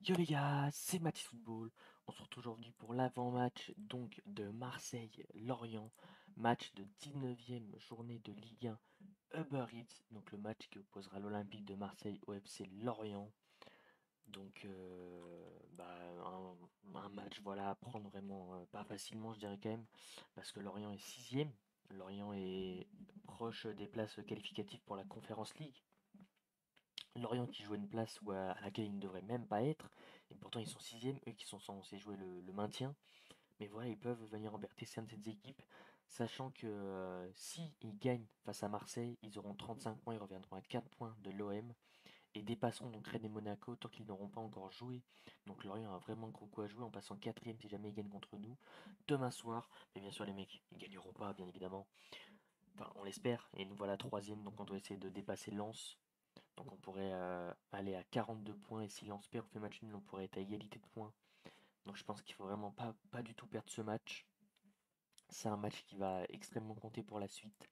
Yo les gars, c'est Mathis Football. On se retrouve aujourd'hui pour l'avant-match donc de Marseille-Lorient, match de 19e journée de Ligue 1 Uber Eats, donc le match qui opposera l'Olympique de Marseille au FC Lorient. Donc un match voilà à prendre vraiment pas facilement je dirais quand même, parce que Lorient est 6e. Lorient est proche des places qualificatives pour la Conference League. Lorient qui joue une place à laquelle ils ne devraient même pas être, et pourtant ils sont sixième, eux qui sont censés jouer le maintien. Mais voilà, ils peuvent venir embêter certaines équipes, sachant que si ils gagnent face à Marseille, ils auront 35 points, ils reviendront à 4 points de l'OM, et dépasseront donc Rennes et Monaco tant qu'ils n'auront pas encore joué. Donc Lorient a vraiment gros coup à jouer en passant quatrième si jamais ils gagnent contre nous demain soir. Mais bien sûr les mecs, ils gagneront pas bien évidemment. Enfin on l'espère, et nous voilà troisième, donc on doit essayer de dépasser Lens, donc on pourrait aller à 42 points, et si Lens perd ou fait match nul, on pourrait être à égalité de points. Donc je pense qu'il faut vraiment pas du tout perdre ce match. C'est un match qui va extrêmement compter pour la suite.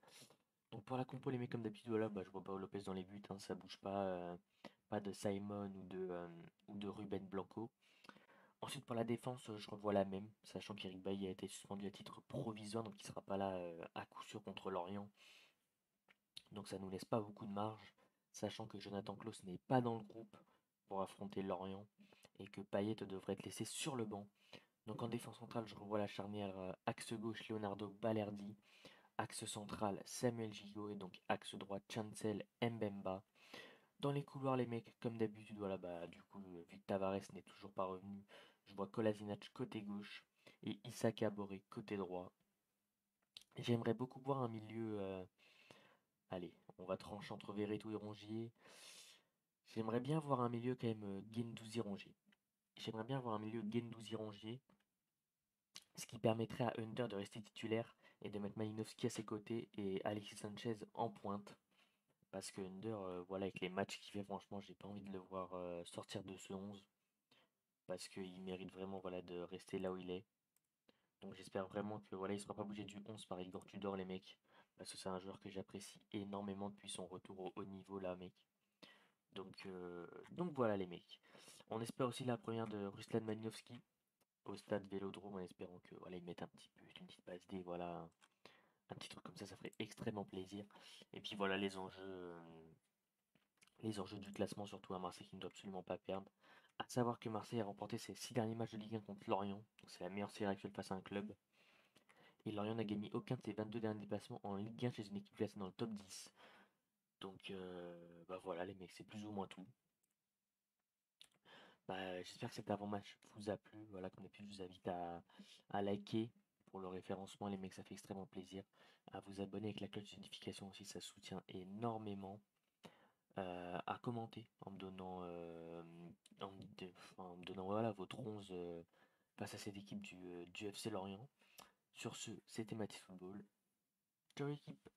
Donc pour la compo, les mecs comme d'habitude, voilà, je vois pas Lopez dans les buts, hein, ça bouge pas. Pas de Simon ou de Ruben Blanco. Ensuite pour la défense, je revois la même, sachant qu'Eric Bailly a été suspendu à titre provisoire, donc il sera pas là à coup sûr contre Lorient. Donc ça nous laisse pas beaucoup de marge, sachant que Jonathan Klaus n'est pas dans le groupe pour affronter Lorient et que Payet devrait être laissé sur le banc. Donc en défense centrale, je revois la charnière axe gauche Leonardo Balerdi, axe central Samuel Gigot et donc axe droit Chancel Mbemba. Dans les couloirs, les mecs, comme d'habitude, voilà, du coup, vu que Tavares n'est toujours pas revenu, je vois Kolasinac côté gauche et Issa Boré côté droit. J'aimerais beaucoup voir un milieu. Allez, on va trancher entre Verretou et Rongier. J'aimerais bien voir un milieu quand même Guendouzi-Rongier. J'aimerais bien voir un milieu Guendouzi-Rongier, ce qui permettrait à Hunter de rester titulaire et de mettre Malinowski à ses côtés et Alexis Sanchez en pointe. Parce que Hunter, voilà, avec les matchs qu'il fait, franchement, j'ai pas envie de le voir sortir de ce 11. Parce qu'il mérite vraiment voilà, de rester là où il est. Donc j'espère vraiment que voilà, il ne sera pas bougé du 11 par Igor Tudor, les mecs. Parce que c'est un joueur que j'apprécie énormément depuis son retour au haut niveau, là, mec. Donc voilà les mecs. On espère aussi la première de Ruslan Malinowski au stade Vélodrome en espérant que voilà, ils mettent un petit but, une petite passe D, voilà, un petit truc comme ça ferait extrêmement plaisir. Et puis voilà les enjeux du classement, surtout à Marseille qui ne doit absolument pas perdre. À savoir que Marseille a remporté ses 6 derniers matchs de Ligue 1 contre Lorient, donc c'est la meilleure série actuelle face à un club. Et Lorient n'a gagné aucun de ses 22 derniers déplacements en Ligue 1 chez une équipe classée dans le top 10. Donc voilà les mecs, c'est plus ou moins tout. J'espère que cet avant-match vous a plu. Voilà, comme d'habitude, je vous invite à liker pour le référencement, les mecs, ça fait extrêmement plaisir. À vous abonner avec la cloche de notification aussi, ça soutient énormément. À commenter en me donnant voilà, votre 11 face à cette équipe du FC Lorient. Sur ce, c'était Mathis Football. Ciao équipe!